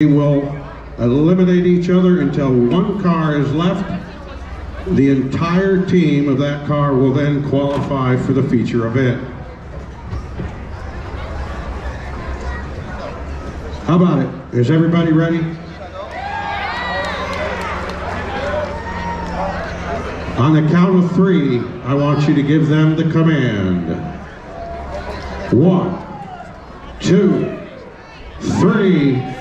We will eliminate each other until one car is left. The entire team of that car will then qualify for the feature event. How about it? Is everybody ready? On the count of 3, I want you to give them the command. 1, 2, 3.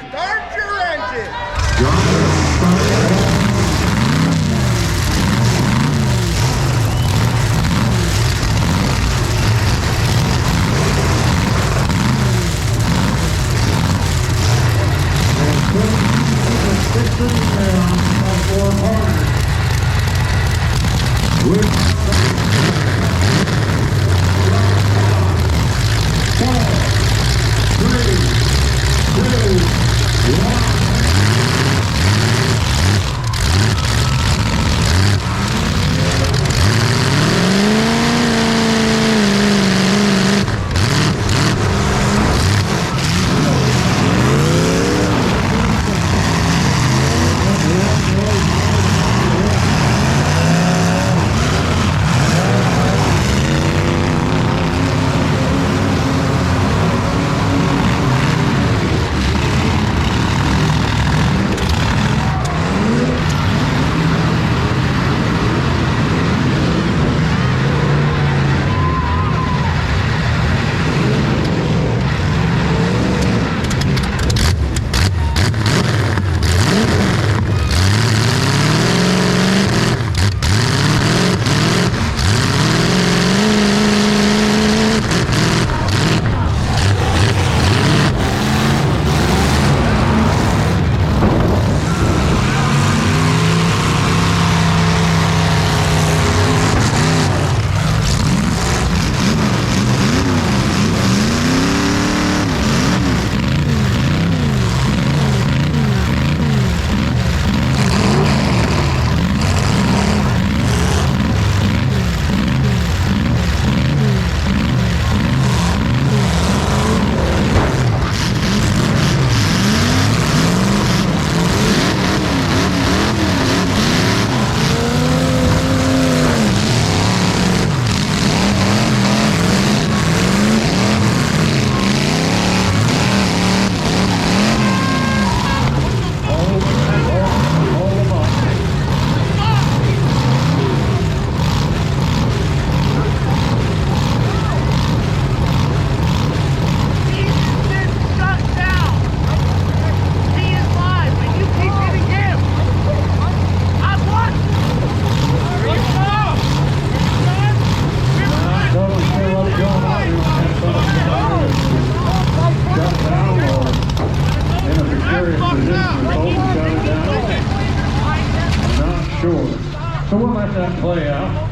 So we'll let that play out.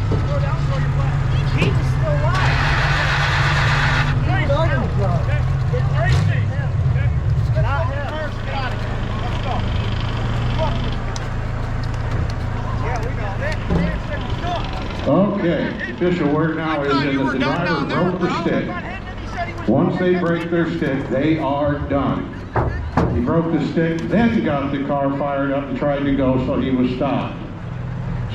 Okay, official word now is that the driver broke the stick. Once they break their stick, they are done. He broke the stick, then got the car fired up and tried to go, so he was stopped.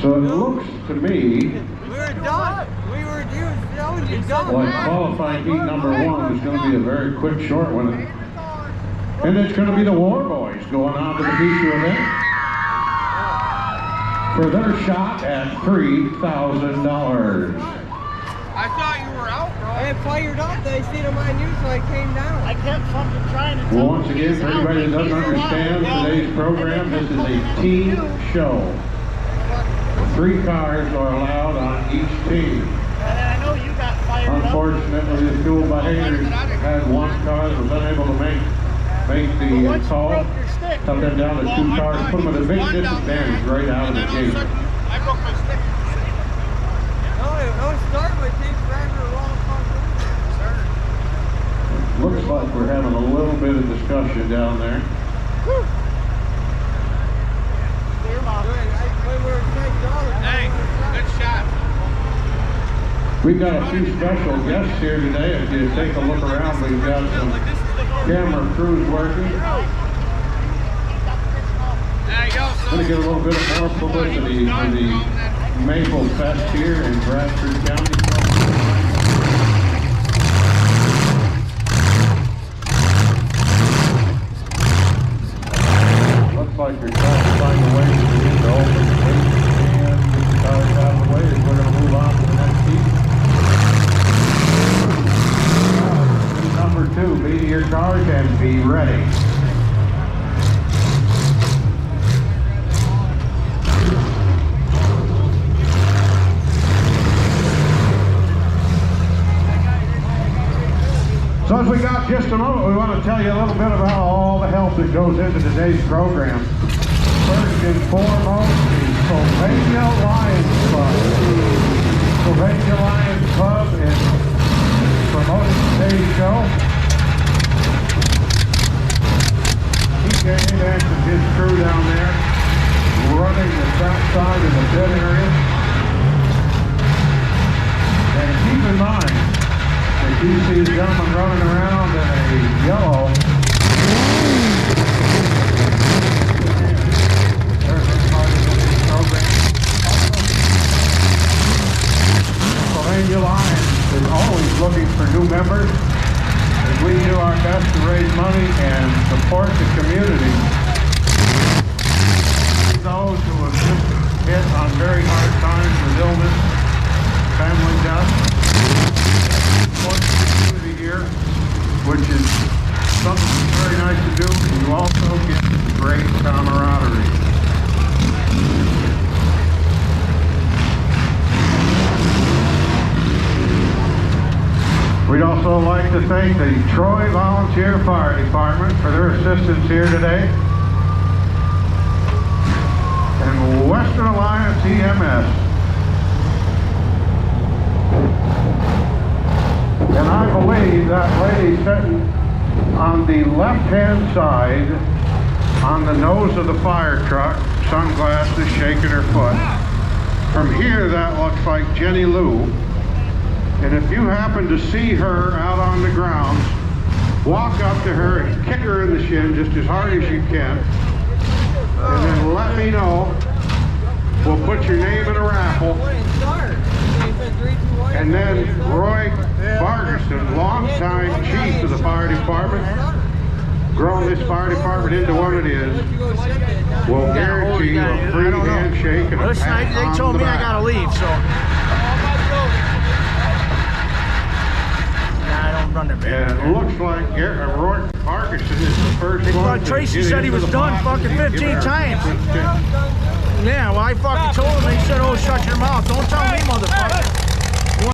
So it looks to me... We were done. We were done. Like qualifying heat number 1 is going to be a very quick, short one. And it's going to be the War Boys going on to the feature event for their shot at $3,000. I thought you were out, bro. I had fired up. They seen on my news, so I came down. I kept fucking trying to well, once again, for anybody that doesn't understand today's program, this is a team show. 3 cars are allowed on each team. I know you got fired up. Unfortunately, the fuel by Haterz had 1 car that was unable to make the call. Cut them down to 2 cars, put them at a big disadvantage right out of the gate. I broke my stick. No, start with team driver wrong. Looks like we're having a little bit of discussion down there. Hey, good shot. We've got a few special guests here today. If you take a look around, we've got some camera crews working. Going to get a little bit more publicity for the Maple Fest here in Bradford County. Looks like you're trying to find a way to get the open space and get the cars out of the way as we're going to move on to the next heat. Number 2, be to your cars and be ready. So as we got just a moment, we want to tell you a little bit about all the help that goes into today's program. First and foremost, the Sylvania Lions Club. Sylvania Lions Club is promoting today's show. TJ and his crew down there running the south side of the pit area. And keep in mind, if you see a gentleman running around in a yellow, there's a part of this program. Sylvania Lions is always looking for new members as we do our best to raise money and support the community. Those who have just hit on very hard times with illness, family death, community here, which is something very nice to do, and you also get great camaraderie. We'd also like to thank the Troy Volunteer Fire Department for their assistance here today, and Western Alliance EMS. And I believe that lady sitting on the left-hand side on the nose of the fire truck, sunglasses, shaking her foot. From here, that looks like Jenny Lou. And if you happen to see her out on the grounds, walk up to her and kick her in the shin just as hard as you can. And then let me know. We'll put your name in a raffle. And then Roy Farguson, longtime chief of the fire department, grown this fire department into what it is, will guarantee you a free handshake and a pat on the back. They told me I gotta leave, so. Nah, I don't run the band. And it looks like Roy Farguson is the first one. Tracy said he was done fucking 15 times. Yeah, well, I fucking told him, he said, oh, shut your mouth. Don't tell me